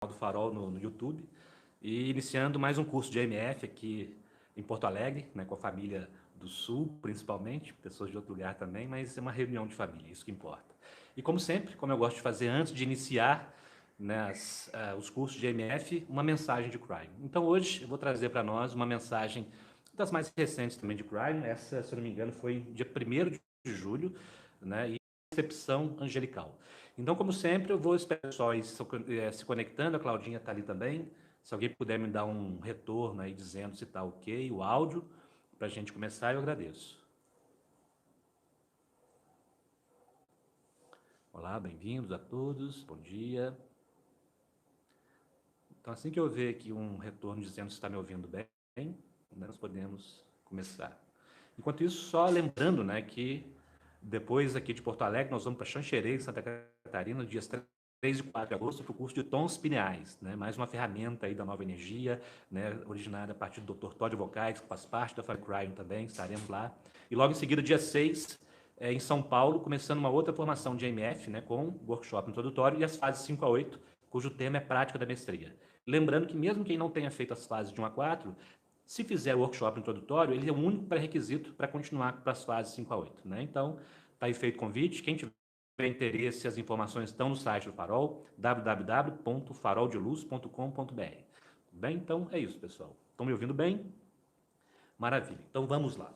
do Farol no YouTube e iniciando mais um curso de AMF aqui em Porto Alegre, né, com a família do Sul, principalmente, pessoas de outro lugar também, mas é uma reunião de família, isso que importa. E como sempre, como eu gosto de fazer antes de iniciar, né, os cursos de AMF, uma mensagem de Crime. Então hoje eu vou trazer para nós uma mensagem das mais recentes também de Crime, essa, se eu não me engano, foi dia 1º de julho, né, e Percepção Angelical. Então, como sempre, eu vou esperar o pessoal se conectando, a Claudinha está ali também. Se alguém puder me dar um retorno aí dizendo se está ok, o áudio, para a gente começar, eu agradeço. Olá, bem-vindos a todos, bom dia. Então, assim que eu ver aqui um retorno dizendo se está me ouvindo bem, né, nós podemos começar. Enquanto isso, só lembrando, né, que depois aqui de Porto Alegre, nós vamos para Xanxerê, Santa Catarina, dias 3 e 4 de agosto, para o curso de tons pineais, né? Mais uma ferramenta aí da nova energia, né? Originada a partir do Dr. Todd Vocais, que faz parte da Family Crime também, estaremos lá. E logo em seguida, dia 6, em São Paulo, começando uma outra formação de AMF, né? Com workshop introdutório e as fases 5 a 8, cujo tema é prática da mestria. Lembrando que mesmo quem não tenha feito as fases de 1 a 4, se fizer o workshop introdutório, ele é o único pré-requisito para continuar para as fases 5 a 8. Né? Então, está aí feito o convite. Quem tiver interesse, as informações estão no site do Farol, www.faroldeluz.com.br. Bem, então é isso, pessoal. Estão me ouvindo bem? Maravilha. Então vamos lá.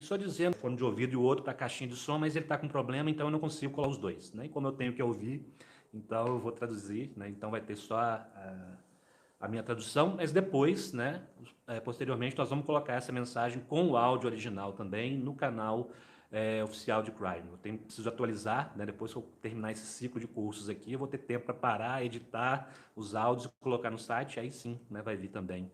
Só dizendo, fone de ouvido e o outro para a caixinha de som, mas ele está com problema, então eu não consigo colar os dois. Né? E como eu tenho que ouvir, então eu vou traduzir, né? Então vai ter só a minha tradução, mas depois, né, posteriormente, nós vamos colocar essa mensagem com o áudio original também no canal oficial de Crime. Eu preciso atualizar, né, depois que eu terminar esse ciclo de cursos aqui, eu vou ter tempo para parar, editar os áudios e colocar no site, aí sim, né, vai vir também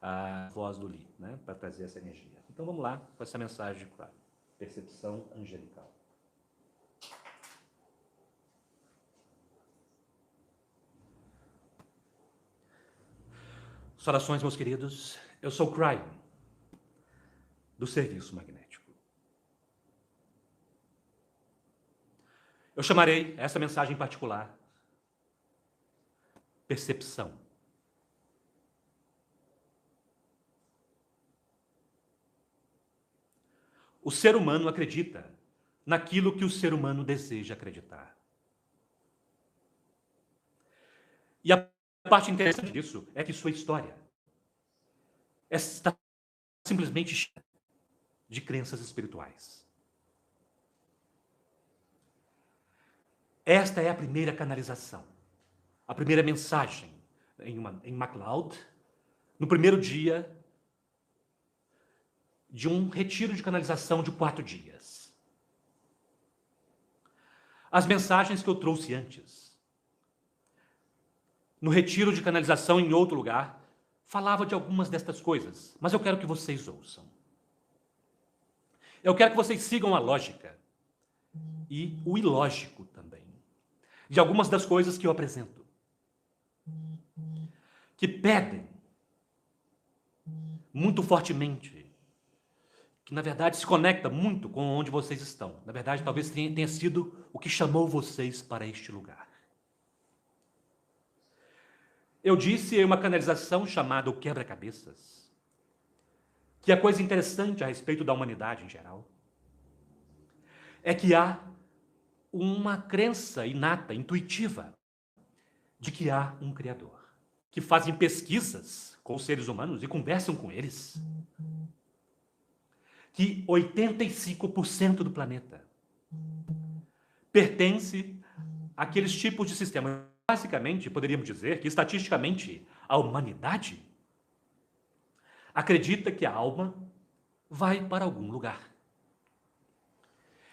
a voz do Lee, né, para trazer essa energia. Então vamos lá com essa mensagem de Crime. Percepção angelical. Saudações, meus queridos. Eu sou Crime, do Serviço Magnético. Eu chamarei essa mensagem em particular percepção. O ser humano acredita naquilo que o ser humano deseja acreditar. E a parte interessante disso é que sua história está simplesmente cheia de crenças espirituais. Esta é a primeira canalização, a primeira mensagem em MacLeod, no primeiro dia de um retiro de canalização de 4 dias. As mensagens que eu trouxe antes, no retiro de canalização em outro lugar, falava de algumas destas coisas, mas eu quero que vocês ouçam. Eu quero que vocês sigam a lógica e o ilógico também, de algumas das coisas que eu apresento, que pedem muito fortemente, que na verdade se conecta muito com onde vocês estão. Na verdade, talvez tenha sido o que chamou vocês para este lugar. Eu disse em uma canalização chamada o quebra-cabeças, que a coisa interessante a respeito da humanidade em geral é que há uma crença inata, intuitiva, de que há um Criador, que fazem pesquisas com os seres humanos e conversam com eles, que 85% do planeta pertence àqueles tipos de sistemas. Basicamente, poderíamos dizer que, estatisticamente, a humanidade acredita que a alma vai para algum lugar.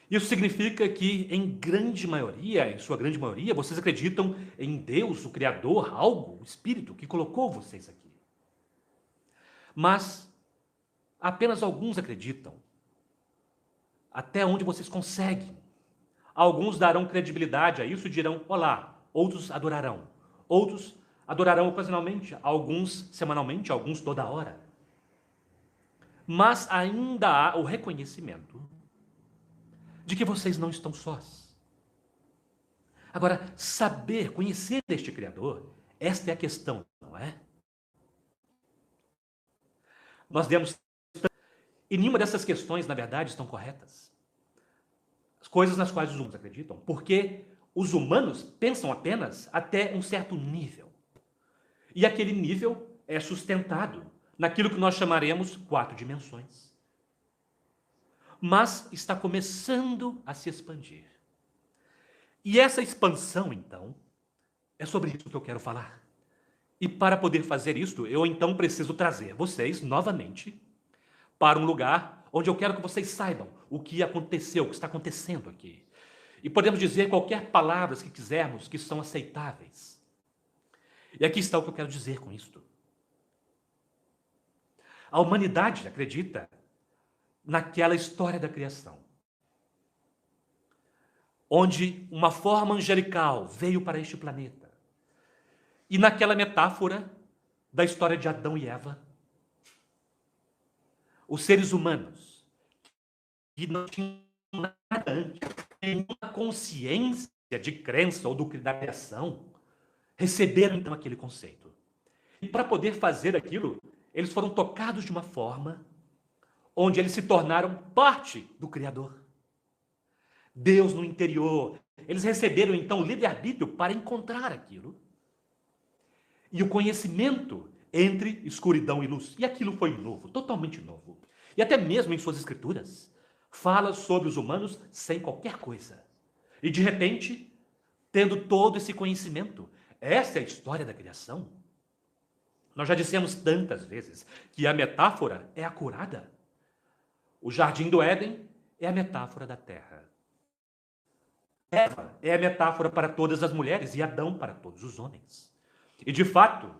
Isso significa que, em sua grande maioria, vocês acreditam em Deus, o Criador, algo, o Espírito que colocou vocês aqui. Mas apenas alguns acreditam, até onde vocês conseguem. Alguns darão credibilidade a isso e dirão, olá, outros adorarão. Outros adorarão ocasionalmente, alguns semanalmente, alguns toda hora. mas ainda há o reconhecimento de que vocês não estão sós. Agora, saber, conhecer este Criador, esta é a questão, não é? Nós demos. E nenhuma dessas questões, na verdade, estão corretas. As coisas nas quais os humanos acreditam, porque os humanos pensam apenas até um certo nível. E aquele nível é sustentado naquilo que nós chamaremos 4 dimensões. Mas está começando a se expandir. E essa expansão, então, é sobre isso que eu quero falar. E para poder fazer isso, eu então preciso trazer vocês novamente para um lugar onde eu quero que vocês saibam o que aconteceu, o que está acontecendo aqui. E podemos dizer qualquer palavras que quisermos que são aceitáveis. E aqui está o que eu quero dizer com isto. A humanidade acredita naquela história da criação, onde uma forma angelical veio para este planeta. E naquela metáfora da história de Adão e Eva, os seres humanos, que não tinham nada antes, nenhuma consciência de crença ou da criação, receberam então aquele conceito. E para poder fazer aquilo, eles foram tocados de uma forma onde eles se tornaram parte do Criador. Deus no interior. Eles receberam então o livre-arbítrio para encontrar aquilo. E o conhecimento entre escuridão e luz. E aquilo foi novo, totalmente novo. E até mesmo em suas escrituras, fala sobre os humanos sem qualquer coisa. E de repente, tendo todo esse conhecimento. Essa é a história da criação. Nós já dissemos tantas vezes que a metáfora é a curada. O jardim do Éden é a metáfora da terra. Eva é a metáfora para todas as mulheres e Adão para todos os homens. E, de fato,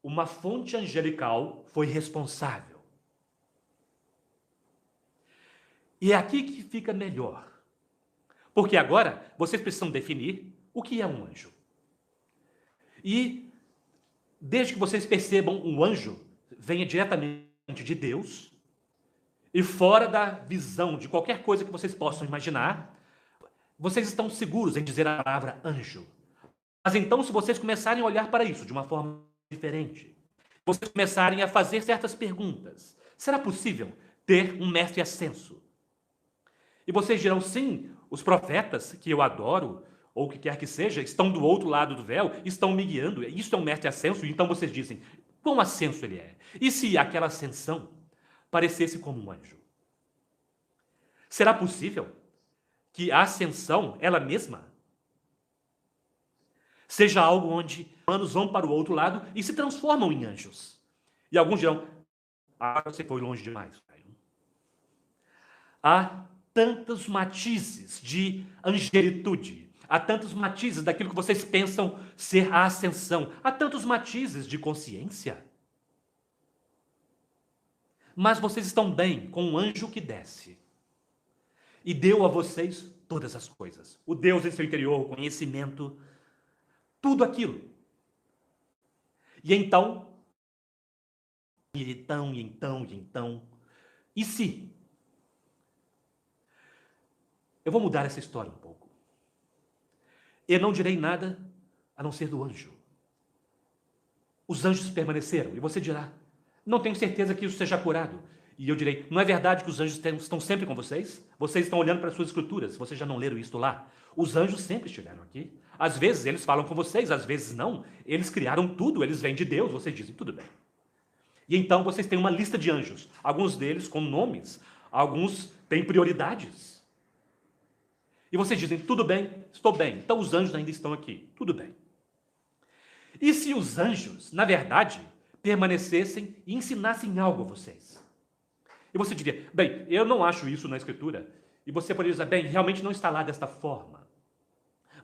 uma fonte angelical foi responsável. E é aqui que fica melhor. Porque agora vocês precisam definir o que é um anjo. E, desde que vocês percebam um anjo venha diretamente de Deus, e fora da visão de qualquer coisa que vocês possam imaginar, vocês estão seguros em dizer a palavra anjo. Mas então, se vocês começarem a olhar para isso de uma forma diferente, vocês começarem a fazer certas perguntas, será possível ter um mestre ascenso? E vocês dirão, sim, os profetas que eu adoro, ou o que quer que seja, estão do outro lado do véu, estão me guiando, isso é um mestre ascenso, então vocês dizem, quão ascenso ele é? E se aquela ascensão parecesse como um anjo? Será possível que a ascensão, ela mesma, seja algo onde humanos vão para o outro lado e se transformam em anjos? E alguns dirão, você foi longe demais. Há tantos matizes de angelitude, há tantos matizes daquilo que vocês pensam ser a ascensão, há tantos matizes de consciência. Mas vocês estão bem com um anjo que desce e deu a vocês todas as coisas. O Deus em seu interior, o conhecimento, tudo aquilo. E então, e se? Eu vou mudar essa história um pouco. Eu não direi nada a não ser do anjo. Os anjos permaneceram. E você dirá, não tenho certeza que isso seja curado. E eu direi, não é verdade que os anjos estão sempre com vocês? Vocês estão olhando para as suas escrituras, vocês já não leram isso lá? Os anjos sempre estiveram aqui. Às vezes eles falam com vocês, às vezes não. Eles criaram tudo, eles vêm de Deus, vocês dizem, tudo bem. E então vocês têm uma lista de anjos, alguns deles com nomes, alguns têm prioridades. E vocês dizem, tudo bem, estou bem. Então os anjos ainda estão aqui, tudo bem. E se os anjos, na verdade, permanecessem e ensinassem algo a vocês? E você diria, bem, eu não acho isso na Escritura. E você poderia dizer, bem, realmente não está lá desta forma.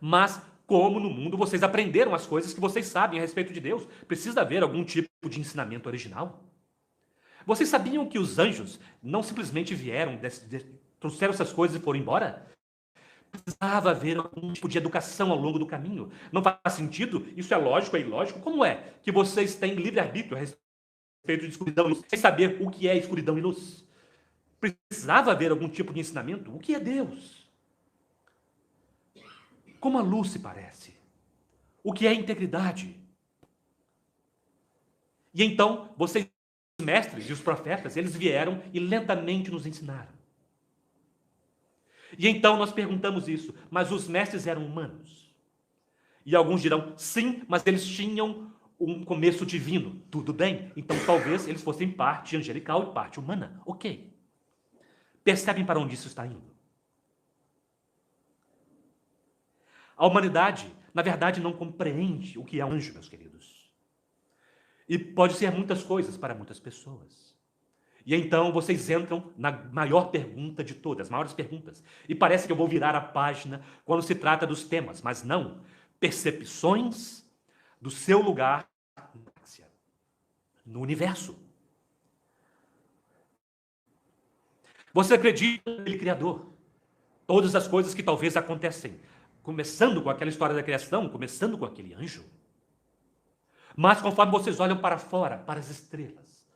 Mas, como no mundo vocês aprenderam as coisas que vocês sabem a respeito de Deus, precisa haver algum tipo de ensinamento original? Vocês sabiam que os anjos não simplesmente vieram, trouxeram essas coisas e foram embora? Precisava haver algum tipo de educação ao longo do caminho. Não faz sentido? Isso é lógico, é ilógico? Como é que vocês têm livre-arbítrio a respeito respeito de escuridão e luz, sem saber o que é escuridão e luz. Precisava haver algum tipo de ensinamento. O que é Deus? Como a luz se parece? O que é integridade? E então, vocês, os mestres e os profetas, eles vieram e lentamente nos ensinaram. E então nós perguntamos isso, mas os mestres eram humanos? E alguns dirão, sim, mas eles tinham um começo divino. Tudo bem, então talvez eles fossem parte angelical e parte humana. Ok. Percebem para onde isso está indo? A humanidade, na verdade, não compreende o que é um anjo, meus queridos. E pode ser muitas coisas para muitas pessoas. E então vocês entram na maior pergunta de todas, as maiores perguntas. E parece que eu vou virar a página quando se trata dos temas, mas não. Percepções do seu lugar no universo. Você acredita no Criador? Todas as coisas que talvez acontecem, começando com aquela história da criação, começando com aquele anjo. Mas conforme vocês olham para fora, para as estrelas,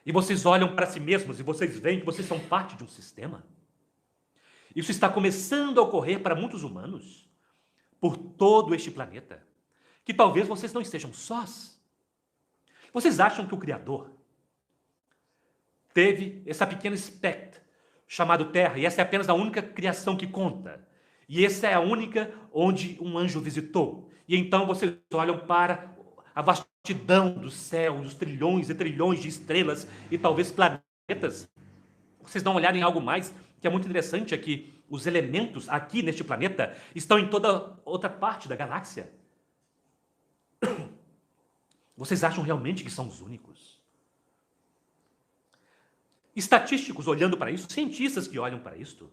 e vocês olham para si mesmos e vocês veem que vocês são parte de um sistema, isso está começando a ocorrer para muitos humanos, por todo este planeta, que talvez vocês não estejam sós. Vocês acham que o Criador teve essa pequena espectro chamado Terra, e essa é apenas a única criação que conta. E essa é a única onde um anjo visitou. E então vocês olham para a vastidão do céu, os trilhões e trilhões de estrelas e talvez planetas. Vocês dão uma olhada em algo mais que é muito interessante, é que os elementos aqui neste planeta estão em toda outra parte da galáxia. Vocês acham realmente que são os únicos? Estatísticos olhando para isso, cientistas que olham para isto,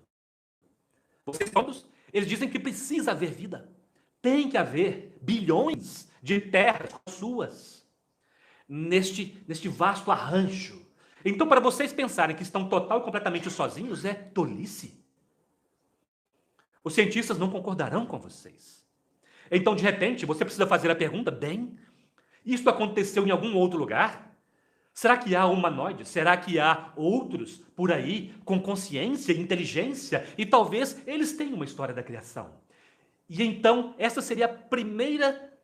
vocês todos, eles dizem que precisa haver vida. Tem que haver bilhões de terras suas neste vasto arranjo. Então, para vocês pensarem que estão total e completamente sozinhos, é tolice. Os cientistas não concordarão com vocês. Então, de repente, você precisa fazer a pergunta, bem, isso aconteceu em algum outro lugar? Será que há humanoides? Será que há outros por aí com consciência e inteligência? E talvez eles tenham uma história da criação. E então, essa seria a primeira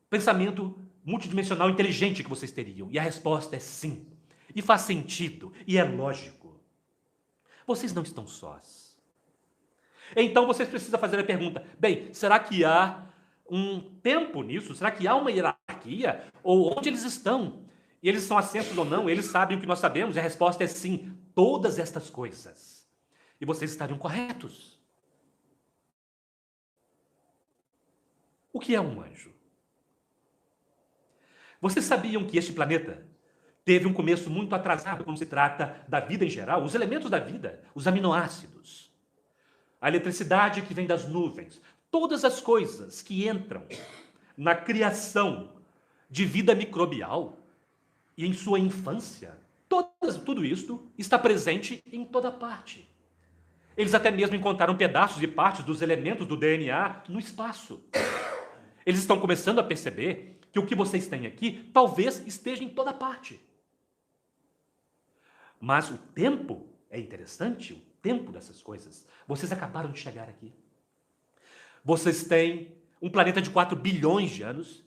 pensamento multidimensional inteligente que vocês teriam. E a resposta é sim. E faz sentido. E é lógico. Vocês não estão sós. Então, vocês precisam fazer a pergunta, bem, será que há um tempo nisso? Será que há uma hierarquia? Ou onde eles estão? E eles são assentos ou não? Eles sabem o que nós sabemos? E a resposta é sim, todas estas coisas. E vocês estariam corretos. O que é um anjo? Vocês sabiam que este planeta teve um começo muito atrasado quando se trata da vida em geral? Os elementos da vida, os aminoácidos, a eletricidade que vem das nuvens, todas as coisas que entram na criação de vida microbial, e em sua infância, tudo isto está presente em toda parte. Eles até mesmo encontraram pedaços e partes dos elementos do DNA no espaço. Eles estão começando a perceber que o que vocês têm aqui talvez esteja em toda parte. Mas o tempo é interessante, o tempo dessas coisas. Vocês acabaram de chegar aqui. Vocês têm um planeta de 4 bilhões de anos,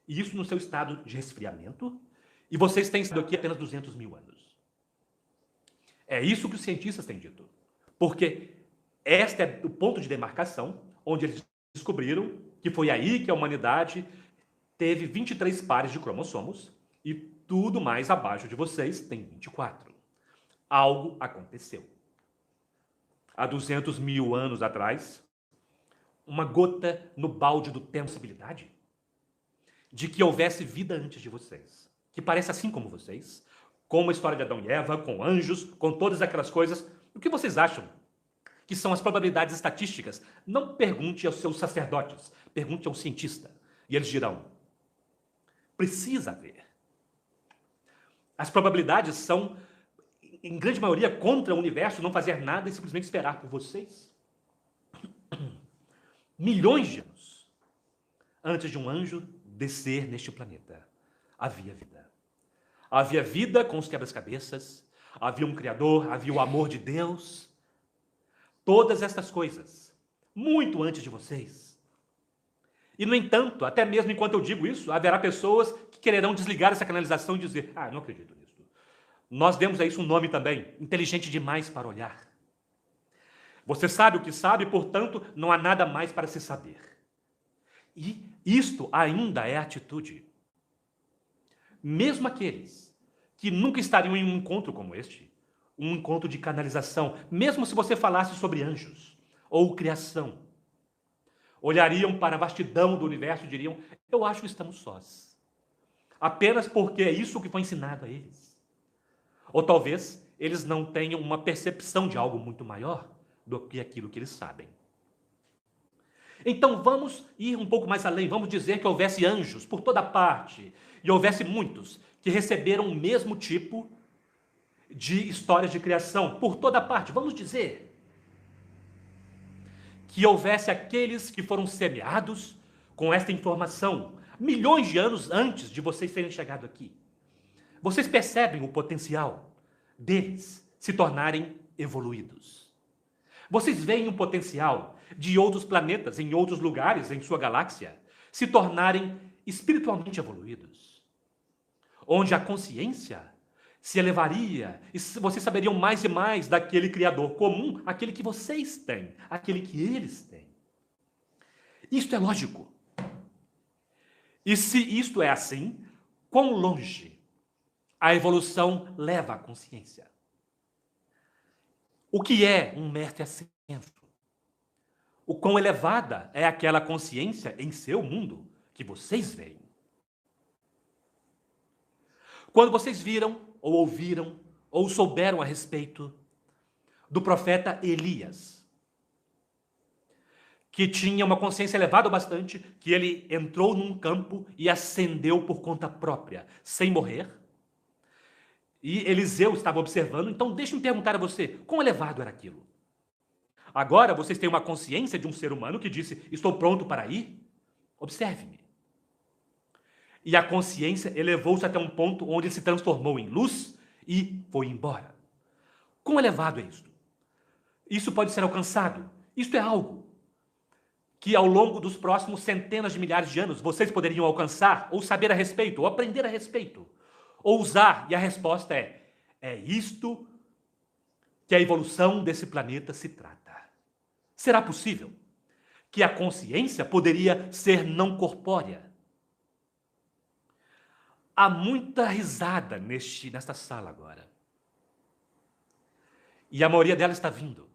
e isso no seu estado de resfriamento, e vocês têm estado aqui apenas 200 mil anos. É isso que os cientistas têm dito. Porque este é o ponto de demarcação onde eles descobriram que foi aí que a humanidade teve 23 pares de cromossomos e tudo mais abaixo de vocês tem 24. Algo aconteceu. Há 200 mil anos atrás, uma gota no balde do tempo, possibilidade de que houvesse vida antes de vocês, que parece assim como vocês, com uma história de Adão e Eva, com anjos, com todas aquelas coisas. O que vocês acham que são as probabilidades estatísticas? Não pergunte aos seus sacerdotes, pergunte ao cientista. E eles dirão, precisa haver. As probabilidades são, em grande maioria, contra o universo não fazer nada e simplesmente esperar por vocês. Milhões de anos antes de um anjo descer neste planeta, havia vida. Havia vida com os quebra-cabeças, havia um Criador, havia o amor de Deus. Todas estas coisas, muito antes de vocês. E, no entanto, até mesmo enquanto eu digo isso, haverá pessoas que quererão desligar essa canalização e dizer: ah, não acredito nisso. Nós demos a isso um nome também, inteligente demais para olhar. Você sabe o que sabe, portanto, não há nada mais para se saber. E isto ainda é atitude. Mesmo aqueles que nunca estariam em um encontro como este, um encontro de canalização, mesmo se você falasse sobre anjos ou criação, olhariam para a vastidão do universo e diriam: eu acho que estamos sós. Apenas porque é isso que foi ensinado a eles. Ou talvez eles não tenham uma percepção de algo muito maior do que aquilo que eles sabem. Então vamos ir um pouco mais além, vamos dizer que houvesse anjos por toda parte, e houvesse muitos que receberam o mesmo tipo de histórias de criação por toda parte. Vamos dizer que houvesse aqueles que foram semeados com esta informação milhões de anos antes de vocês terem chegado aqui. Vocês percebem o potencial deles se tornarem evoluídos. Vocês veem o potencial de outros planetas, em outros lugares, em sua galáxia, se tornarem espiritualmente evoluídos. Onde a consciência se elevaria e vocês saberiam mais e mais daquele Criador comum, aquele que vocês têm, aquele que eles têm. Isto é lógico. E se isto é assim, quão longe a evolução leva à consciência? O que é um mestre ascenso? O quão elevada é aquela consciência em seu mundo que vocês veem? Quando vocês viram, ou ouviram, ou souberam a respeito do profeta Elias, que tinha uma consciência elevada bastante, que ele entrou num campo e ascendeu por conta própria, sem morrer, e Eliseu estava observando. Então deixe-me perguntar a você, quão elevado era aquilo? Agora vocês têm uma consciência de um ser humano que disse: estou pronto para ir? Observe-me. E a consciência elevou-se até um ponto onde se transformou em luz e foi embora. Quão elevado é isto? Isso pode ser alcançado. Isto é algo que ao longo dos próximos centenas de milhares de anos vocês poderiam alcançar, ou saber a respeito, ou aprender a respeito, ou usar. E a resposta é isto que a evolução desse planeta se trata. Será possível que a consciência poderia ser não corpórea? Há muita risada nesta sala agora. E a maioria dela está vindo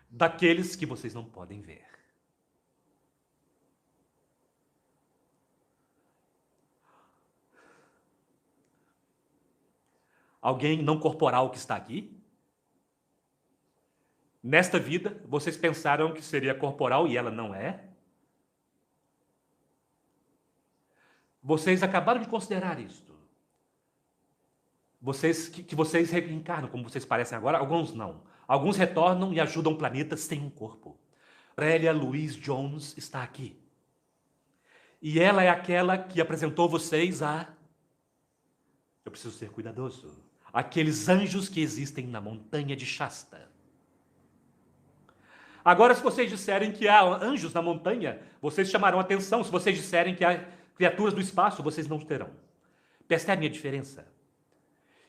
daqueles que vocês não podem ver. Alguém não corporal que está aqui? Nesta vida, vocês pensaram que seria corporal e ela não é? Vocês acabaram de considerar isto. Que vocês reencarnam, como vocês parecem agora, alguns não. Alguns retornam e ajudam o planeta sem um corpo. Aurélia Louise Jones está aqui. E ela é aquela que apresentou vocês a... Eu preciso ser cuidadoso. Aqueles anjos que existem na montanha de Shasta. Agora, se vocês disserem que há anjos na montanha, vocês chamarão atenção. Se vocês disserem que há criaturas do espaço, vocês não terão. Percebem a diferença?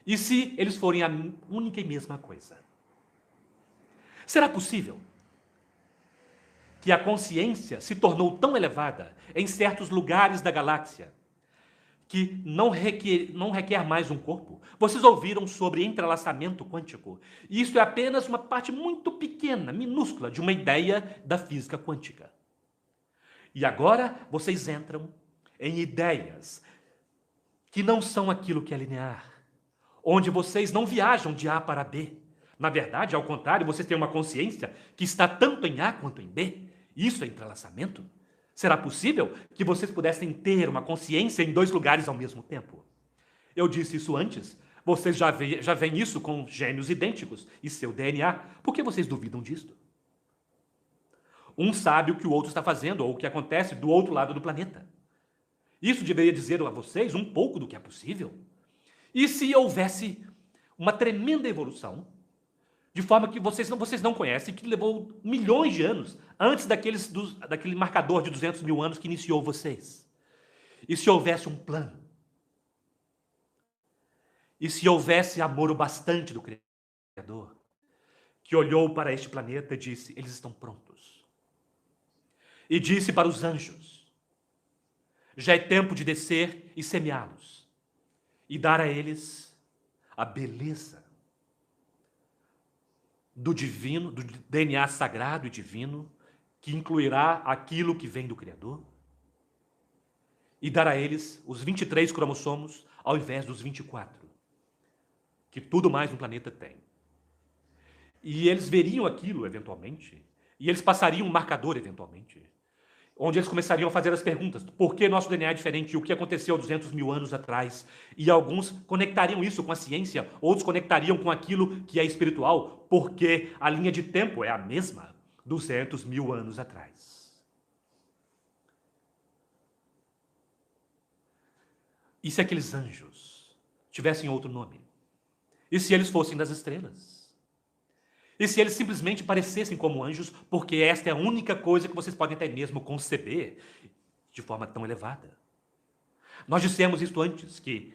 E se eles forem a única e mesma coisa? Será possível que a consciência se tornou tão elevada em certos lugares da galáxia que não requer mais um corpo? Vocês ouviram sobre entrelaçamento quântico? E isso é apenas uma parte muito pequena, minúscula, de uma ideia da física quântica. E agora vocês entram em ideias que não são aquilo que é linear, onde vocês não viajam de A para B. Na verdade, ao contrário, vocês têm uma consciência que está tanto em A quanto em B. Isso é entrelaçamento? Será possível que vocês pudessem ter uma consciência em dois lugares ao mesmo tempo? Eu disse isso antes. Vocês já veem isso com gêmeos idênticos e seu DNA. Por que vocês duvidam disto? Um sabe o que o outro está fazendo ou o que acontece do outro lado do planeta. Isso deveria dizer a vocês um pouco do que é possível. E se houvesse uma tremenda evolução, de forma que vocês não conhecem, que levou milhões de anos antes daquele marcador de 200 mil anos que iniciou vocês? E se houvesse um plano? E se houvesse amor o bastante do Criador, que olhou para este planeta e disse: eles estão prontos. E disse para os anjos: já é tempo de descer e semeá-los, e dar a eles a beleza do divino, do DNA sagrado e divino, que incluirá aquilo que vem do Criador, e dar a eles os 23 cromossomos ao invés dos 24, que tudo mais no planeta tem. E eles veriam aquilo eventualmente, e eles passariam um marcador eventualmente, onde eles começariam a fazer as perguntas: por que nosso DNA é diferente? O que aconteceu 200 mil anos atrás? E alguns conectariam isso com a ciência, outros conectariam com aquilo que é espiritual, porque a linha de tempo é a mesma 200 mil anos atrás. E se aqueles anjos tivessem outro nome? E se eles fossem das estrelas? E se eles simplesmente parecessem como anjos, porque esta é a única coisa que vocês podem até mesmo conceber de forma tão elevada? Nós dissemos isso antes, que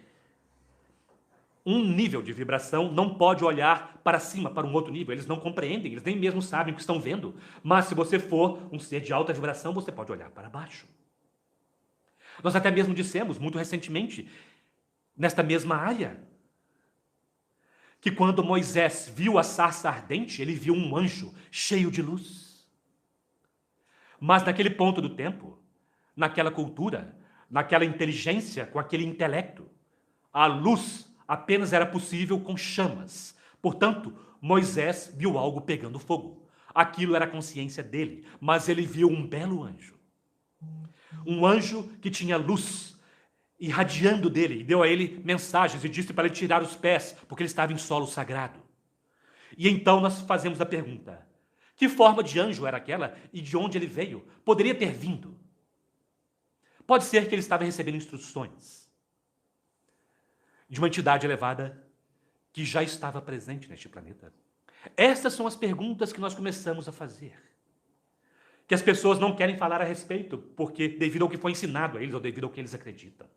um nível de vibração não pode olhar para cima, para um outro nível. Eles não compreendem, eles nem mesmo sabem o que estão vendo. Mas se você for um ser de alta vibração, você pode olhar para baixo. Nós até mesmo dissemos, muito recentemente, nesta mesma área, que quando Moisés viu a sarça ardente, ele viu um anjo cheio de luz. Mas naquele ponto do tempo, naquela cultura, naquela inteligência, com aquele intelecto, a luz apenas era possível com chamas. Portanto, Moisés viu algo pegando fogo. Aquilo era a consciência dele, mas ele viu um belo anjo. Um anjo que tinha luz irradiando dele, e deu a ele mensagens e disse para ele tirar os pés, porque ele estava em solo sagrado. E então nós fazemos a pergunta: que forma de anjo era aquela e de onde ele veio? Poderia ter vindo. Pode ser que ele estava recebendo instruções de uma entidade elevada que já estava presente neste planeta. Estas são as perguntas que nós começamos a fazer, que as pessoas não querem falar a respeito, porque devido ao que foi ensinado a eles, ou devido ao que eles acreditam.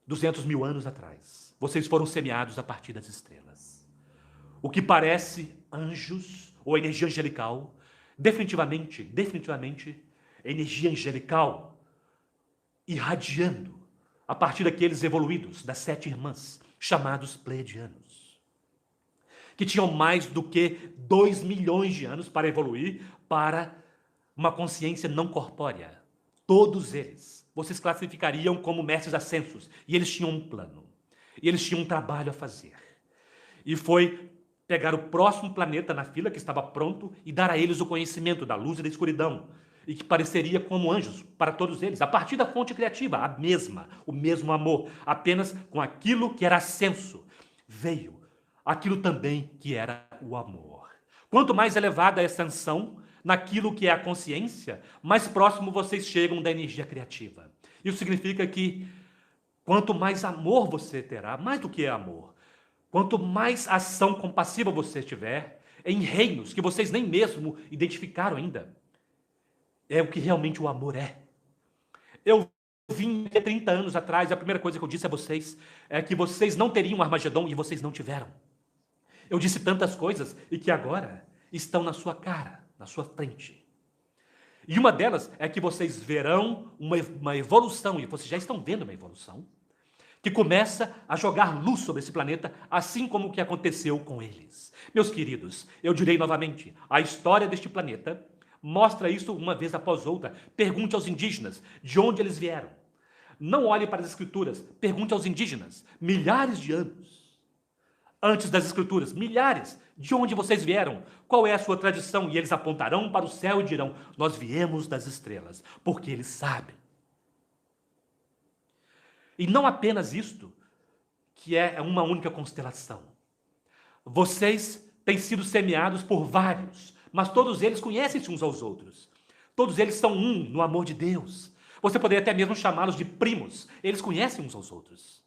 200 mil anos atrás, vocês foram semeados a partir das estrelas. O que parece anjos ou energia angelical, definitivamente, energia angelical irradiando a partir daqueles evoluídos, das 7 irmãs, chamados pleiadianos, que tinham mais do que 2 milhões de anos para evoluir para uma consciência não corpórea. Todos eles vocês classificariam como mestres ascensos, e eles tinham um plano, e eles tinham um trabalho a fazer. E foi pegar o próximo planeta na fila que estava pronto e dar a eles o conhecimento da luz e da escuridão, e que pareceria como anjos para todos eles, a partir da fonte criativa, a mesma, o mesmo amor, apenas com aquilo que era ascenso. Veio aquilo também que era o amor. Quanto mais elevada a ascensão naquilo que é a consciência, mais próximo vocês chegam da energia criativa. Isso significa que quanto mais amor você terá, mais do que é amor, quanto mais ação compassiva você tiver em reinos que vocês nem mesmo identificaram ainda, é o que realmente o amor é. Eu vim 30 anos atrás, a primeira coisa que eu disse a vocês é que vocês não teriam Armagedon e vocês não tiveram. Eu disse tantas coisas e que agora estão na sua cara, na sua frente. E uma delas é que vocês verão uma evolução, e vocês já estão vendo uma evolução, que começa a jogar luz sobre esse planeta, assim como o que aconteceu com eles. Meus queridos, eu direi novamente, a história deste planeta mostra isso uma vez após outra. Pergunte aos indígenas de onde eles vieram. Não olhe para as escrituras, pergunte aos indígenas, milhares de anos antes das escrituras, milhares, de onde vocês vieram? Qual é a sua tradição? E eles apontarão para o céu e dirão: nós viemos das estrelas, porque eles sabem. E não apenas isto, que é uma única constelação. Vocês têm sido semeados por vários, mas todos eles conhecem-se uns aos outros. Todos eles são um no amor de Deus. Você poderia até mesmo chamá-los de primos. Eles conhecem uns aos outros.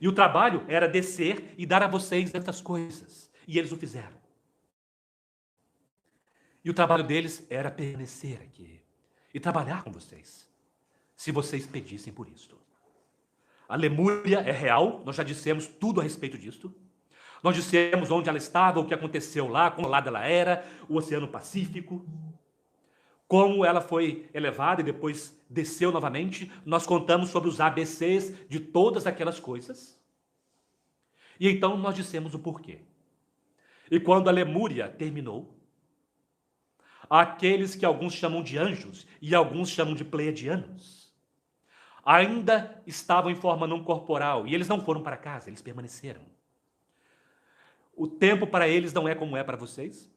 E o trabalho era descer e dar a vocês estas coisas. E eles o fizeram. E o trabalho deles era permanecer aqui e trabalhar com vocês, se vocês pedissem por isto. A Lemúria é real, nós já dissemos tudo a respeito disto. Nós dissemos onde ela estava, o que aconteceu lá, como lado ela era, o Oceano Pacífico, como ela foi elevada e depois desceu novamente. Nós contamos sobre os ABCs de todas aquelas coisas. E então nós dissemos o porquê. E quando a Lemúria terminou, aqueles que alguns chamam de anjos e alguns chamam de pleiadianos, ainda estavam em forma não corporal, e eles não foram para casa, eles permaneceram. O tempo para eles não é como é para vocês.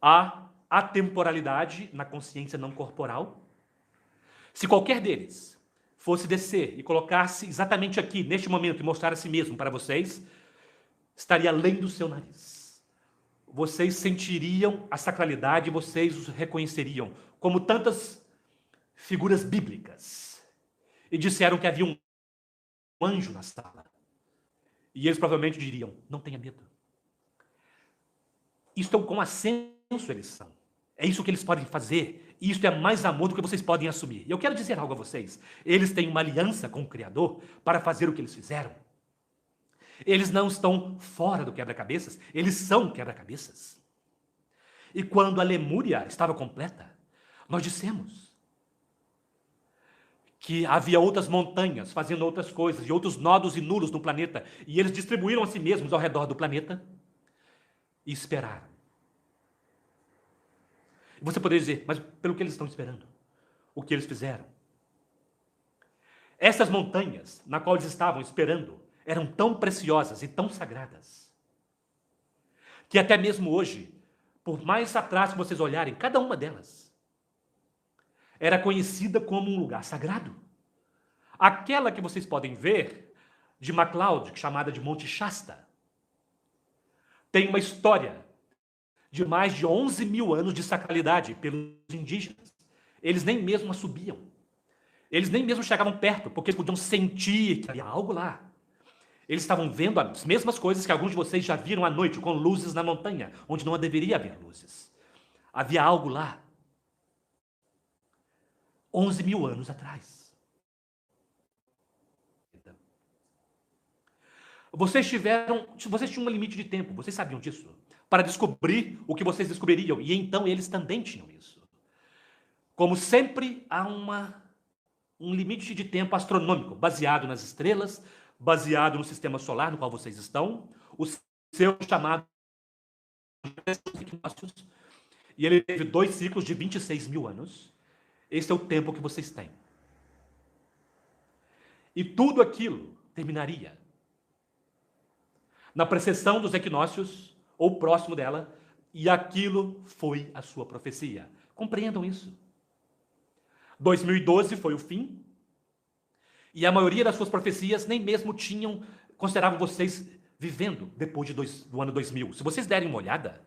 Há atemporalidade na consciência não corporal. Se qualquer deles fosse descer e colocar-se exatamente aqui, neste momento, e mostrar a si mesmo para vocês, estaria além do seu nariz. Vocês sentiriam a sacralidade, vocês os reconheceriam como tantas figuras bíblicas. E disseram que havia um anjo na sala. E eles provavelmente diriam, não tenha medo. Isto é o quão ascenso eles são. É isso que eles podem fazer. E isto é mais amor do que vocês podem assumir. E eu quero dizer algo a vocês. Eles têm uma aliança com o Criador para fazer o que eles fizeram. Eles não estão fora do quebra-cabeças, eles são quebra-cabeças. E quando a Lemúria estava completa, nós dissemos que havia outras montanhas fazendo outras coisas, e outros nodos e nulos no planeta, e eles distribuíram a si mesmos ao redor do planeta e esperaram. Você poderia dizer, mas pelo que eles estão esperando? O que eles fizeram? Essas montanhas, na qual eles estavam esperando, eram tão preciosas e tão sagradas, que até mesmo hoje, por mais atrás que vocês olharem, cada uma delas era conhecida como um lugar sagrado. Aquela que vocês podem ver, de MacLeod, chamada de Monte Shasta, tem uma história de mais de 11 mil anos de sacralidade pelos indígenas. Eles nem mesmo a subiam. Eles nem mesmo chegavam perto, porque eles podiam sentir que havia algo lá. Eles estavam vendo as mesmas coisas que alguns de vocês já viram à noite, com luzes na montanha, onde não deveria haver luzes. Havia algo lá. 11 mil anos atrás. Vocês tinham um limite de tempo, vocês sabiam disso, para descobrir o que vocês descobririam, e então eles também tinham isso. Como sempre, há um limite de tempo astronômico, baseado nas estrelas, baseado no sistema solar no qual vocês estão, o seu chamado equinócios, e ele teve 2 ciclos de 26 mil anos. Esse é o tempo que vocês têm. E tudo aquilo terminaria na precessão dos equinócios, ou próximo dela, e aquilo foi a sua profecia. Compreendam isso. 2012 foi o fim, e a maioria das suas profecias nem mesmo consideravam vocês vivendo depois do ano 2000. Se vocês derem uma olhada,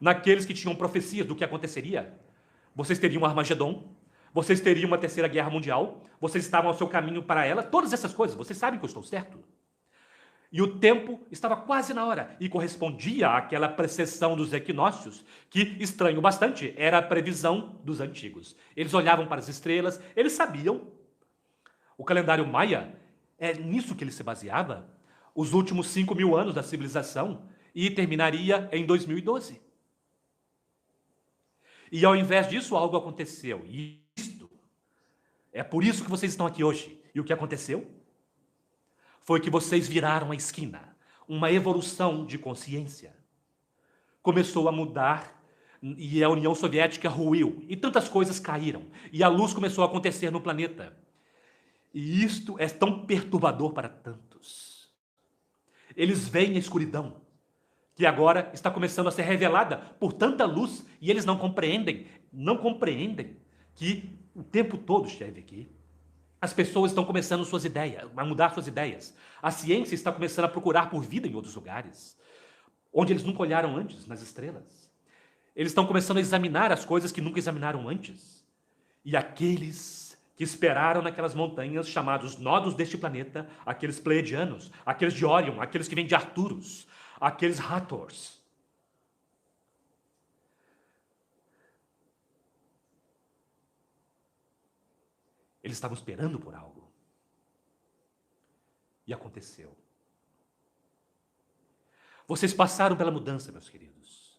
naqueles que tinham profecias do que aconteceria, vocês teriam um Armagedon, vocês teriam uma terceira guerra mundial, vocês estavam ao seu caminho para ela, todas essas coisas, vocês sabem que eu estou certo. E o tempo estava quase na hora, e correspondia àquela precessão dos equinócios, que, estranho bastante, era a previsão dos antigos. Eles olhavam para as estrelas, eles sabiam. O calendário maia, é nisso que ele se baseava, os últimos 5 mil anos da civilização, e terminaria em 2012. E ao invés disso, algo aconteceu. E isto é por isso que vocês estão aqui hoje. E o que aconteceu? Foi que vocês viraram a esquina. Uma evolução de consciência. Começou a mudar e a União Soviética ruiu. E tantas coisas caíram. E a luz começou a acontecer no planeta. E isto é tão perturbador para tantos. Eles veem a escuridão, que agora está começando a ser revelada por tanta luz, e eles não compreendem que o tempo todo esteve aqui. As pessoas estão começando a mudar suas ideias. A ciência está começando a procurar por vida em outros lugares, onde eles nunca olharam antes, nas estrelas. Eles estão começando a examinar as coisas que nunca examinaram antes. E aqueles que esperaram naquelas montanhas chamados nodos deste planeta, aqueles pleiadianos, aqueles de Orion, aqueles que vêm de Arcturus, aqueles Hathors. Eles estavam esperando por algo. E aconteceu. Vocês passaram pela mudança, meus queridos.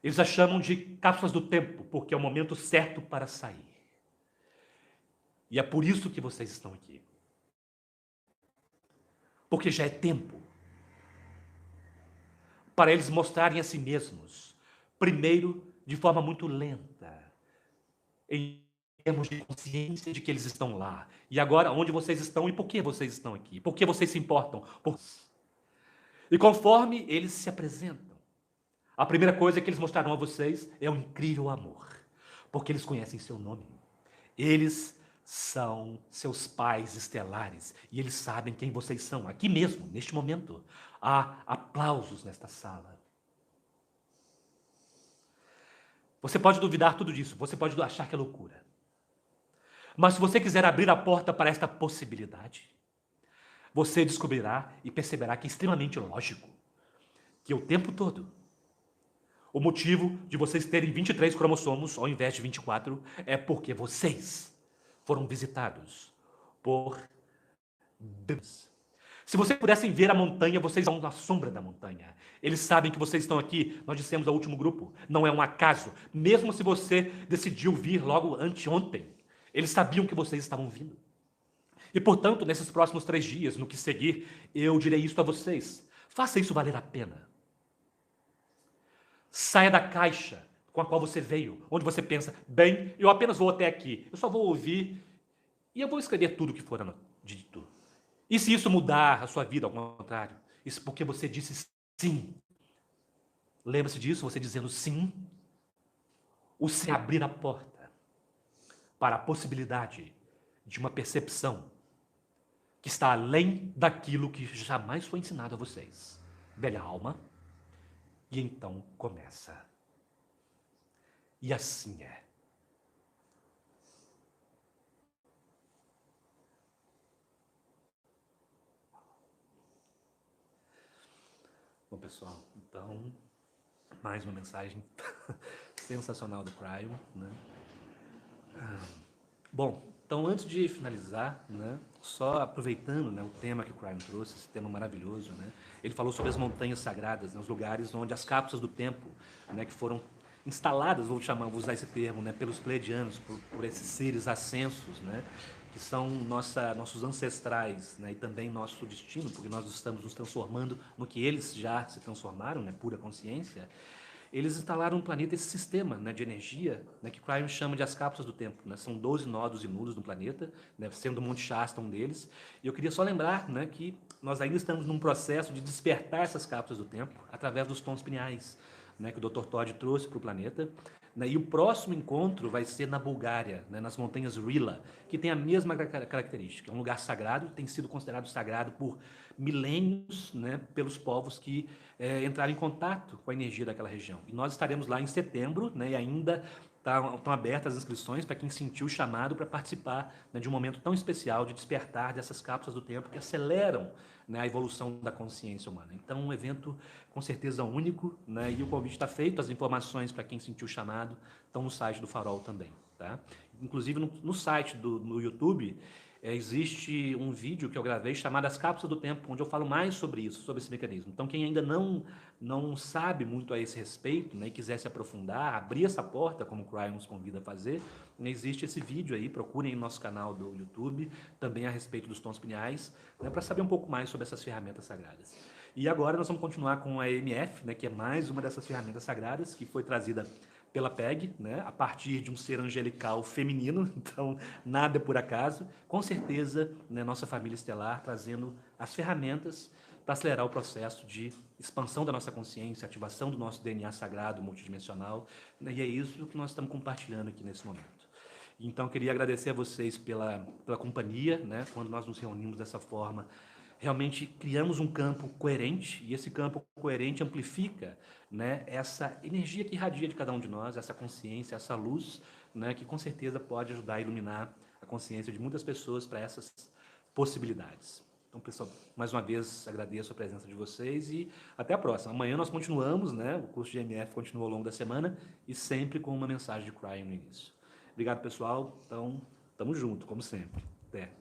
Eles a chamam de cápsulas do tempo, porque é o momento certo para sair. E é por isso que vocês estão aqui. Porque já é tempo para eles mostrarem a si mesmos, primeiro de forma muito lenta, em termos de consciência de que eles estão lá. E agora, onde vocês estão e por que vocês estão aqui? Por que vocês se importam? E conforme eles se apresentam, a primeira coisa que eles mostrarão a vocês é o incrível amor, porque eles conhecem seu nome. Eles são seus pais estelares e eles sabem quem vocês são. Aqui mesmo, neste momento, há aplausos nesta sala. Você pode duvidar tudo disso, você pode achar que é loucura. Mas se você quiser abrir a porta para esta possibilidade, você descobrirá e perceberá que é extremamente lógico que o tempo todo, o motivo de vocês terem 23 cromossomos ao invés de 24 é porque vocês foram visitados por Deus. Se vocês pudessem ver a montanha, vocês estão na sombra da montanha. Eles sabem que vocês estão aqui. Nós dissemos ao último grupo, não é um acaso. Mesmo se você decidiu vir logo anteontem, eles sabiam que vocês estavam vindo. E, portanto, nesses próximos 3 dias, no que seguir, eu direi isto a vocês. Faça isso valer a pena. Saia da caixa com a qual você veio, onde você pensa, bem, eu apenas vou até aqui, eu só vou ouvir e eu vou escrever tudo o que for dito. E se isso mudar a sua vida, ao contrário, isso porque você disse sim. Lembra-se disso, você dizendo sim, o sim abrir a porta para a possibilidade de uma percepção que está além daquilo que jamais foi ensinado a vocês. Velha alma. E então começa. E assim é. Bom, pessoal, então, mais uma mensagem sensacional do Cryon, né? Bom, então antes de finalizar, né, só aproveitando, né, o tema que o Cryon trouxe, esse tema maravilhoso, né, ele falou sobre as montanhas sagradas, né, os lugares onde as cápsulas do tempo, né, que foram instaladas, vou usar esse termo, né, pelos pleiadianos, por esses seres ascensos, né, que são nossos ancestrais, né, e também nosso destino, porque nós estamos nos transformando no que eles já se transformaram, né, pura consciência. Eles instalaram no planeta esse sistema, né, de energia, né, que Cryon chama de as cápsulas do tempo. Né? São 12 nodos e nulos no planeta, né, sendo o Monte Shasta um deles. E eu queria só lembrar, né, que nós ainda estamos num processo de despertar essas cápsulas do tempo através dos tons pineais, né, que o Dr. Todd trouxe para o planeta. Né, e o próximo encontro vai ser na Bulgária, né, nas montanhas Rila, que tem a mesma característica. É um lugar sagrado, tem sido considerado sagrado por milênios, né, pelos povos que entraram em contato com a energia daquela região. E nós estaremos lá em setembro, né, e ainda estão abertas as inscrições para quem sentiu o chamado para participar, né, de um momento tão especial de despertar dessas cápsulas do tempo que aceleram, né, a evolução da consciência humana. Então, um evento com certeza único, né, e o convite está feito, as informações para quem sentiu o chamado estão no site do Farol também. Tá? Inclusive, no site no YouTube, existe um vídeo que eu gravei chamado As Cápsulas do Tempo, onde eu falo mais sobre isso, sobre esse mecanismo. Então, quem ainda não sabe muito a esse respeito, né, e quiser se aprofundar, abrir essa porta, como o Cryon nos convida a fazer, né, existe esse vídeo aí, procurem no nosso canal do YouTube, também a respeito dos tons pineais, né, para saber um pouco mais sobre essas ferramentas sagradas. E agora nós vamos continuar com a EMF, né, que é mais uma dessas ferramentas sagradas, que foi trazida pela PEG, né, a partir de um ser angelical feminino, então nada é por acaso. Com certeza, né, nossa família estelar trazendo as ferramentas para acelerar o processo de expansão da nossa consciência, ativação do nosso DNA sagrado multidimensional, né, e é isso que nós estamos compartilhando aqui nesse momento. Então, queria agradecer a vocês pela companhia, né, quando nós nos reunimos dessa forma. Realmente criamos um campo coerente, e esse campo coerente amplifica, né, essa energia que irradia de cada um de nós, essa consciência, essa luz, né, que com certeza pode ajudar a iluminar a consciência de muitas pessoas para essas possibilidades. Então, pessoal, mais uma vez agradeço a presença de vocês e até a próxima. Amanhã nós continuamos, né? O curso de MF continua ao longo da semana e sempre com uma mensagem de Cryon no início. Obrigado, pessoal. Então, tamo junto, como sempre. Até.